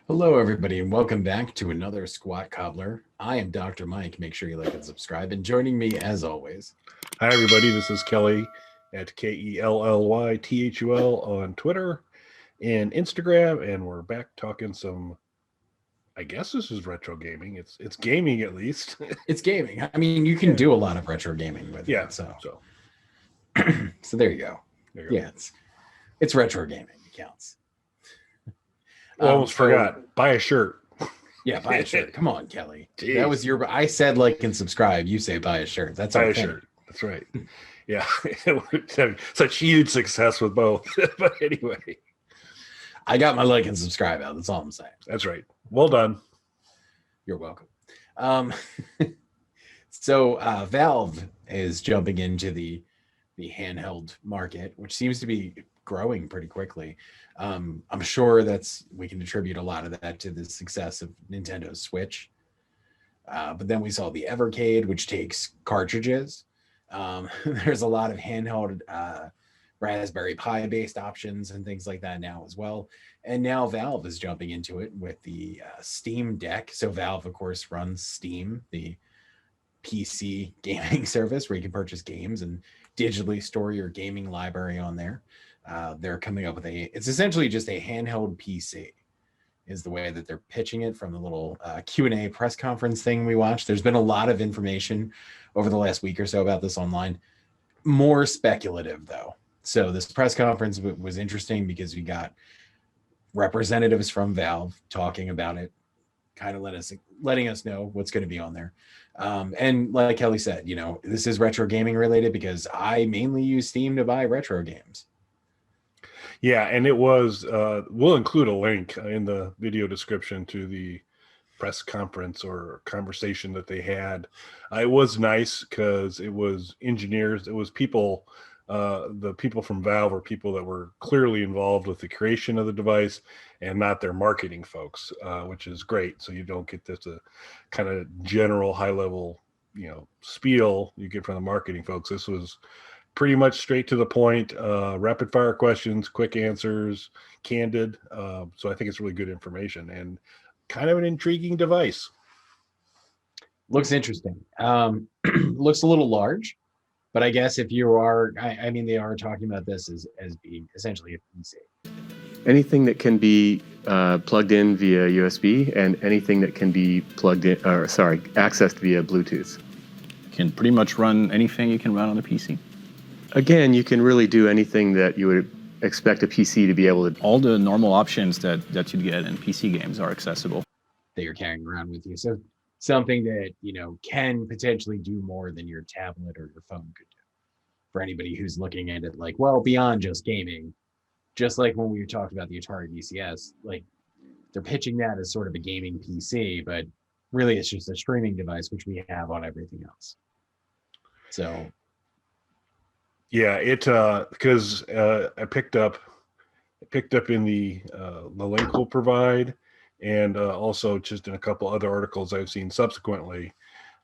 Hello, everybody, and welcome back to another Squat Cobbler. I am Dr. Mike. Make sure you like and subscribe. And joining me, as always, Hi, everybody. This is Kelly at KELLYTHUL on Twitter and Instagram, and we're back talking some. I guess this is retro gaming. It's gaming at least. it's gaming. I mean, you can Yeah, do a lot of retro gaming with yeah. it. So, So so there you go. there you go. Yeah, it's retro gaming. It counts. Almost So forgot. Buy a shirt. yeah, buy a shirt. Come on, Kelly. That Jeez. was your. I said like and subscribe. You say buy a shirt. That's Buy our a thing. shirt. That's right. Yeah, such huge success with both. But anyway, I got my like and subscribe out. That's all I'm saying. that's right. Well done. You're welcome. Um, so Valve is jumping into the handheld market, which seems to be growing pretty quickly. I'm sure we can attribute a lot of that to the success of Nintendo's Switch. But then we saw the Evercade, which takes cartridges. There's a lot of handheld Raspberry Pi based options and things like that now as well. And now Valve is jumping into it with the Steam Deck. So Valve, of course, runs Steam, the PC gaming service where you can purchase games and digitally store your gaming library on there. They're coming up with it's essentially just a handheld PC is the way that they're pitching it from the little Q&A press conference thing we watched. There's been a lot of information over the last week or so about this online. More speculative, though. So this press conference was interesting because we got representatives from Valve talking about it, kind of letting us know what's going to be on there. And like Kelly said, this is retro gaming related because I mainly use Steam to buy retro games. Yeah, and it was. We'll include a link in the video description to the press conference or conversation that they had. It was nice because it was engineers, it was people. The people from Valve are people that were clearly involved with the creation of the device and not their marketing folks, which is great. So you don't get this kind of general high level, spiel you get from the marketing folks. This was pretty much straight to the point, rapid fire questions, quick answers, candid. So I think it's really good information and kind of an intriguing device. Looks interesting. Looks a little large, but I guess if you are, I mean, they are talking about this as being essentially a PC. Anything that can be plugged in via USB and anything that can be accessed via Bluetooth. Can pretty much run anything you can run on a PC. Again, you can really do anything that you would expect a PC to be able to. All the normal options that you'd get in PC games are accessible. That you're carrying around with you. So something that, can potentially do more than your tablet or your phone could do. For anybody who's looking at it like, well, beyond just gaming, just like when we talked about the Atari VCS, like they're pitching that as sort of a gaming PC, but really it's just a streaming device, which we have on everything else. So yeah, because I picked up in the link we'll provide, and also just in a couple other articles I've seen subsequently,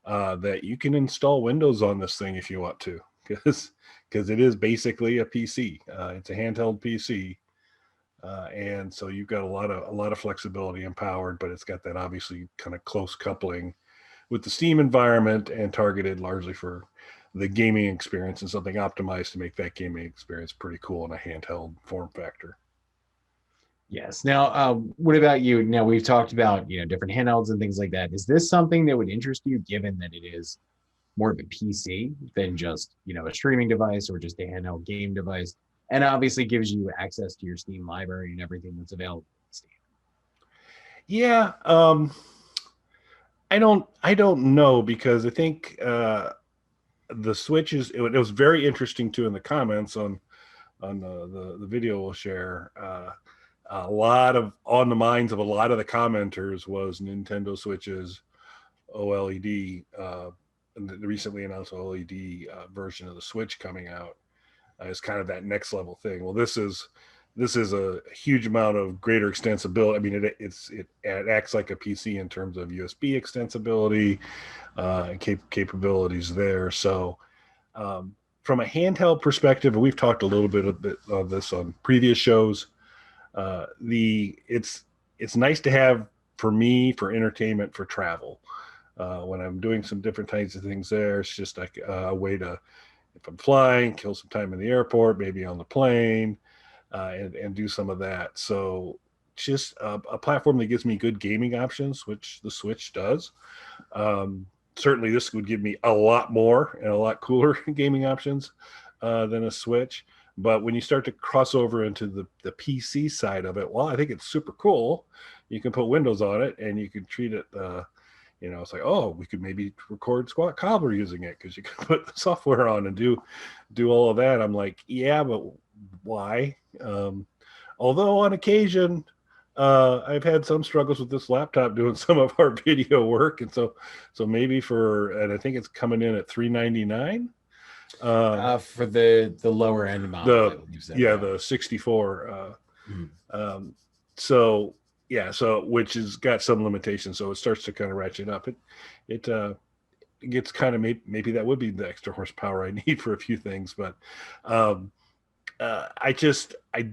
that you can install Windows on this thing if you want to, because it is basically a PC. It's a handheld PC, and so you've got a lot of flexibility and power, but it's got that obviously kind of close coupling with the Steam environment and targeted largely for the gaming experience and something optimized to make that gaming experience pretty cool in a handheld form factor. yes. Now, what about you? Now we've talked about, different handhelds and things like that. Is this something that would interest you given that it is more of a PC than just, a streaming device or just a handheld game device? And obviously gives you access to your Steam library and everything that's available on Steam. Yeah. I don't know, because I think the Switch it was very interesting too in the comments on the video we'll share. A lot of on the minds of a lot of the commenters was Nintendo Switch's OLED, the recently announced OLED version of the Switch coming out is kind of that next level thing. Well, this is a huge amount of greater extensibility. I mean, it acts like a PC in terms of USB extensibility, capabilities there. So, from a handheld perspective, and we've talked a little bit of this on previous shows, it's nice to have for me, for entertainment, for travel. When I'm doing some different types of things there, it's just like a way to, if I'm flying, kill some time in the airport, maybe on the plane, and do some of that. So just a platform that gives me good gaming options, which the Switch does. Certainly this would give me a lot more and a lot cooler gaming options than a Switch. But when you start to cross over into the PC side of it, well, I think it's super cool. You can put Windows on it and you can treat it, it's like, oh, we could maybe record Squat Cobbler using it because you can put the software on and do all of that. I'm like, yeah, but why? Although on occasion, I've had some struggles with this laptop doing some of our video work, and so maybe and I think it's coming in at $399 for the lower end model. The 64. So which has got some limitations, so it starts to kind of ratchet up. It gets kind of maybe that would be the extra horsepower I need for a few things, but I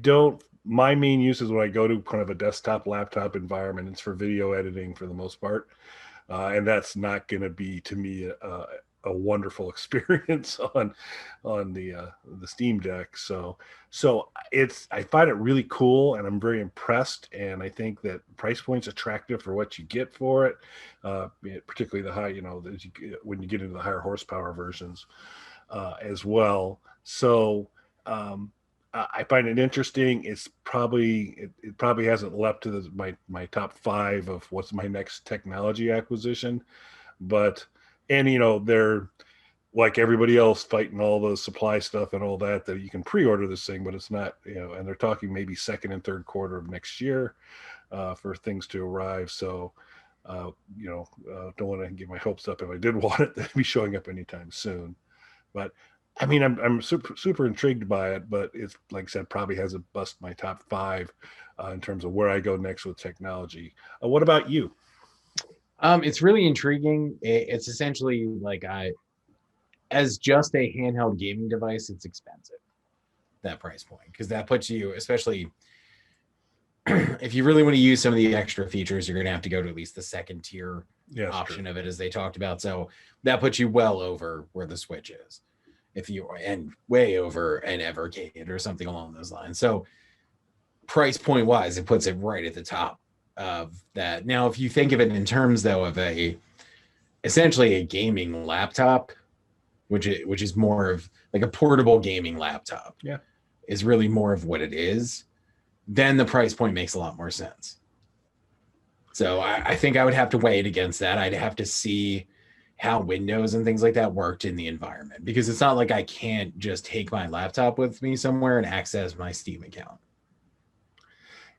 don't. My main use is when I go to kind of a desktop laptop environment. It's for video editing for the most part, and that's not going to be to me a wonderful experience on the Steam Deck. So I find it really cool, and I'm very impressed. And I think that price point's attractive for what you get for it, particularly the high, when you get into the higher horsepower versions as well. So I find it interesting. It's probably it probably hasn't leapt to my top 5 of what's my next technology acquisition, but. And, they're like everybody else fighting all the supply stuff and all that you can pre-order this thing, but it's not, and they're talking maybe second and third quarter of next year for things to arrive. So, don't want to get my hopes up. If I did want it, that'd be showing up anytime soon. But I mean, I'm super, super intrigued by it, but it's, like I said, probably hasn't bust my top 5 in terms of where I go next with technology. What about you? It's really intriguing. It's essentially like as just a handheld gaming device, it's expensive, that price point, because that puts you, especially if you really want to use some of the extra features, you're going to have to go to at least the second tier option of it, as they talked about. So that puts you well over where the Switch is, and way over an Evercade or something along those lines. So price point wise, it puts it right at the top of that. Now, if you think of it in terms though of essentially a gaming laptop, which is more of like a portable gaming laptop, is really more of what it is, then the price point makes a lot more sense. So I think I would have to weigh it against that. I'd have to see how Windows and things like that worked in the environment, because it's not like I can't just take my laptop with me somewhere and access my Steam account.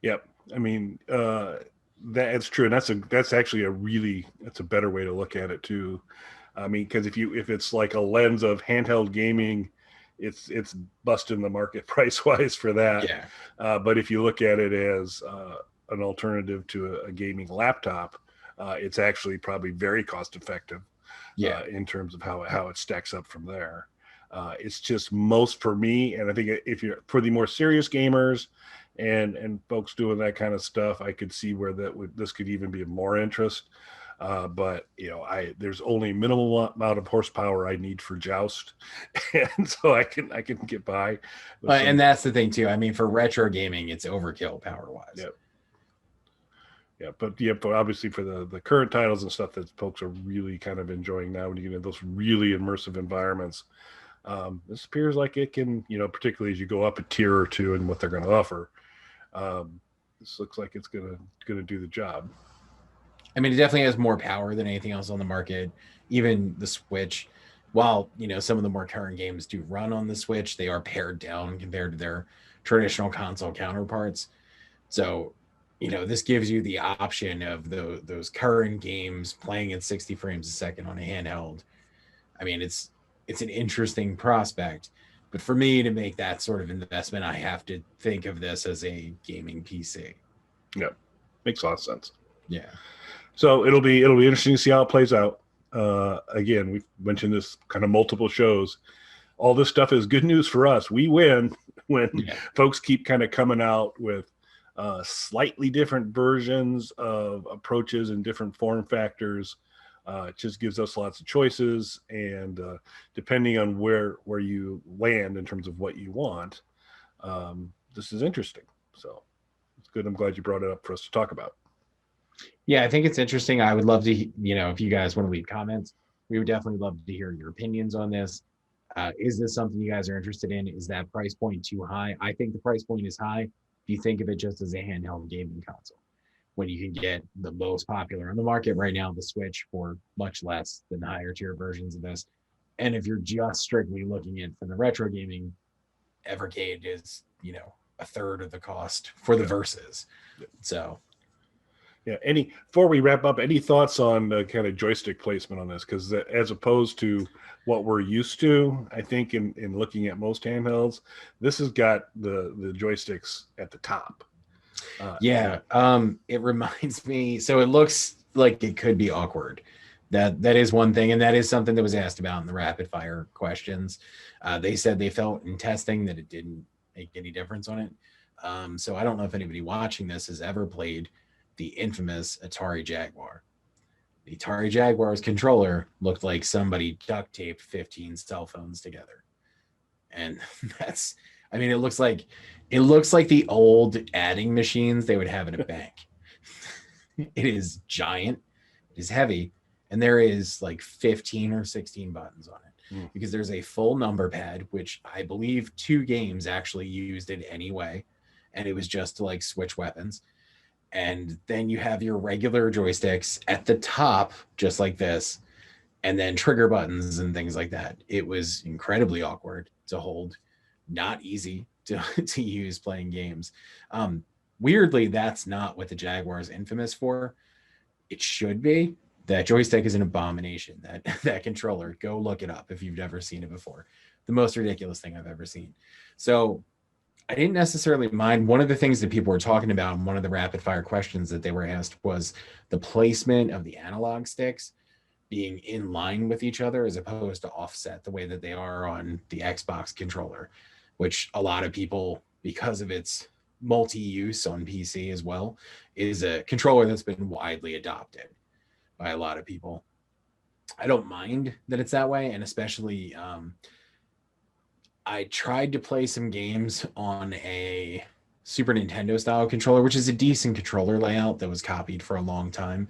Yep. I mean, that's true, and that's actually a better way to look at it too. I mean, because if it's like a lens of handheld gaming, it's busting the market price wise for that. Yeah. But if you look at it as an alternative to a gaming laptop, it's actually probably very cost effective. In terms of how it stacks up from there. It's just most for me, and I think if you're for the more serious gamers and folks doing that kind of stuff, I could see where this could even be of more interest. But there's only minimal amount of horsepower I need for Joust, and so I can get by. And that's the thing too. I mean, for retro gaming, it's overkill power wise. Yep. Yeah, but obviously for the current titles and stuff that folks are really kind of enjoying now, when you get into those really immersive environments, this appears like it can, particularly as you go up a tier or two and what they're going to offer, this looks like it's going to do the job. I mean, it definitely has more power than anything else on the market. Even the Switch, while some of the more current games do run on the Switch, they are pared down compared to their traditional console counterparts. So this gives you the option of those current games playing at 60 frames a second on a handheld. I mean, it's an interesting prospect, but for me to make that sort of investment, I have to think of this as a gaming PC. Yeah, makes a lot of sense. Yeah. So it'll be interesting to see how it plays out. Again, we've mentioned this kind of multiple shows. All this stuff is good news for us. We win when folks keep kind of coming out with slightly different versions of approaches and different form factors. It just gives us lots of choices, and depending on where you land in terms of what you want, this is interesting. So it's good. I'm glad you brought it up for us to talk about. Yeah, I think it's interesting. I would love to, if you guys want to leave comments, we would definitely love to hear your opinions on this. Is this something you guys are interested in? Is that price point too high? I think the price point is high if you think of it just as a handheld gaming console, when you can get the most popular on the market right now, the Switch, for much less than the higher tier versions of this. And if you're just strictly looking at for the retro gaming, Evercade is, a third of the cost for the Versus. So yeah. Before we wrap up, any thoughts on the kind of joystick placement on this? Because as opposed to what we're used to, I think in looking at most handhelds, this has got the joysticks at the top. It reminds me. So it looks like it could be awkward. That is one thing, and that is something that was asked about in the rapid fire questions. They said they felt in testing that it didn't make any difference on it. So I don't know if anybody watching this has ever played the infamous Atari Jaguar. The Atari Jaguar's controller looked like somebody duct taped 15 cell phones together. And it looks like the old adding machines they would have in a bank. It is giant, it is heavy, and there is like 15 or 16 buttons on it. Because there's a full number pad, which I believe 2 games actually used it anyway, and it was just to like switch weapons. And then you have your regular joysticks at the top, just like this, and then trigger buttons and things like that. It was incredibly awkward to hold, not easy to use playing games. Weirdly, that's not what the Jaguar is infamous for. It should be. That joystick is an abomination. That controller, go look it up if you've never seen it before. The most ridiculous thing I've ever seen. So I didn't necessarily mind. One of the things that people were talking about in one of the rapid fire questions that they were asked was the placement of the analog sticks being in line with each other as opposed to offset the way that they are on the Xbox controller, which a lot of people, because of its multi-use on PC as well, is a controller that's been widely adopted by a lot of people. I don't mind that it's that way, and especially I tried to play some games on a Super Nintendo style controller, which is a decent controller layout that was copied for a long time,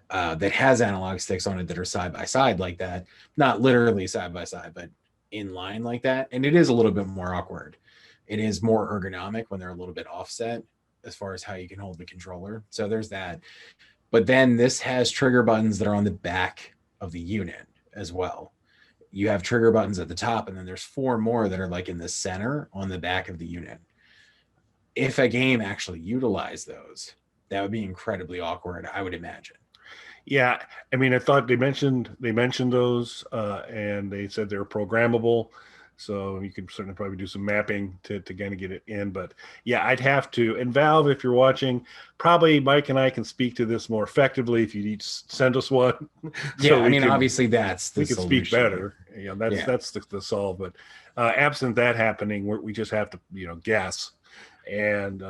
that has analog sticks on it that are side by side like that. Not literally side by side, but in line like that. And it is a little bit more awkward. It is more ergonomic when they're a little bit offset as far as how you can hold the controller. So there's that. But then this has trigger buttons that are on the back of the unit as well. You have trigger buttons at the top, and then there's 4 more that are like in the center on the back of the unit. If a game actually utilized those, that would be incredibly awkward, I would imagine. Yeah, I thought they mentioned those, and they said they're programmable. So you can certainly probably do some mapping to kind of get it in. But yeah, I'd have to. And Valve, if you're watching, probably Mike and I can speak to this more effectively if you each send us one. Obviously that's the solution. We can speak better. That's the solve. But absent that happening, we just have to guess. And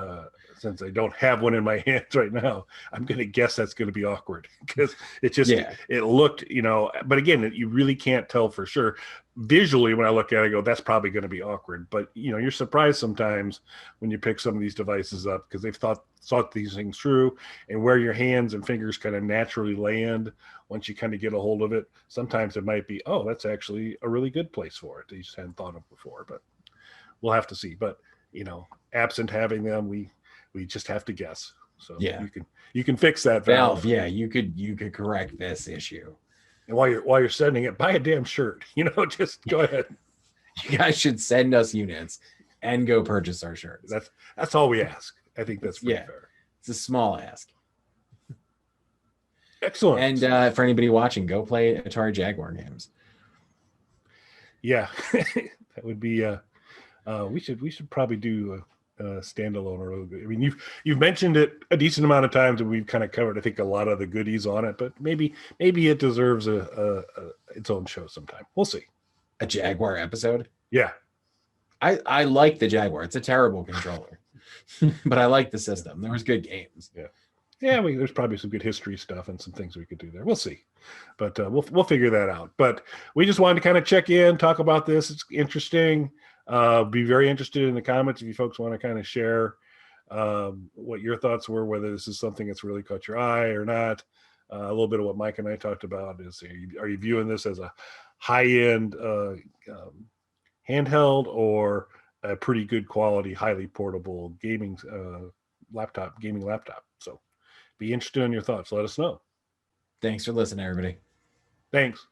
since I don't have one in my hands right now, I'm going to guess that's going to be awkward because it looked, but again, you really can't tell for sure. Visually, when I look at it, I go, that's probably going to be awkward. But, you're surprised sometimes when you pick some of these devices up because they've thought these things through, and where your hands and fingers kind of naturally land once you kind of get a hold of it. Sometimes it might be, oh, that's actually a really good place for it that you just hadn't thought of before. But we'll have to see. But, absent having them, we just have to guess. So you can fix that, Valve. You could correct this issue. And while you're sending it, buy a damn shirt. Just go ahead. You guys should send us units and go purchase our shirts. That's all we ask. I think that's pretty fair. It's a small ask. Excellent. And for anybody watching, go play Atari Jaguar games. Yeah, that would be. We should probably do a standalone or you've mentioned it a decent amount of times, and we've kind of covered I think a lot of the goodies on it, but maybe it deserves its own show sometime. We'll see. A Jaguar episode? Yeah. I like the Jaguar. It's a terrible controller. but I like the system. There was good games. Yeah, there's probably some good history stuff and some things we could do there. We'll see, but we'll figure that out. But we just wanted to kind of check in, talk about this. It's interesting. Be very interested in the comments if you folks want to kind of share what your thoughts were, whether this is something that's really caught your eye or not. A little bit of what Mike and I talked about is: are you viewing this as a high-end handheld or a pretty good quality, highly portable gaming laptop? So be interested in your thoughts. Let us know. Thanks for listening, everybody. Thanks.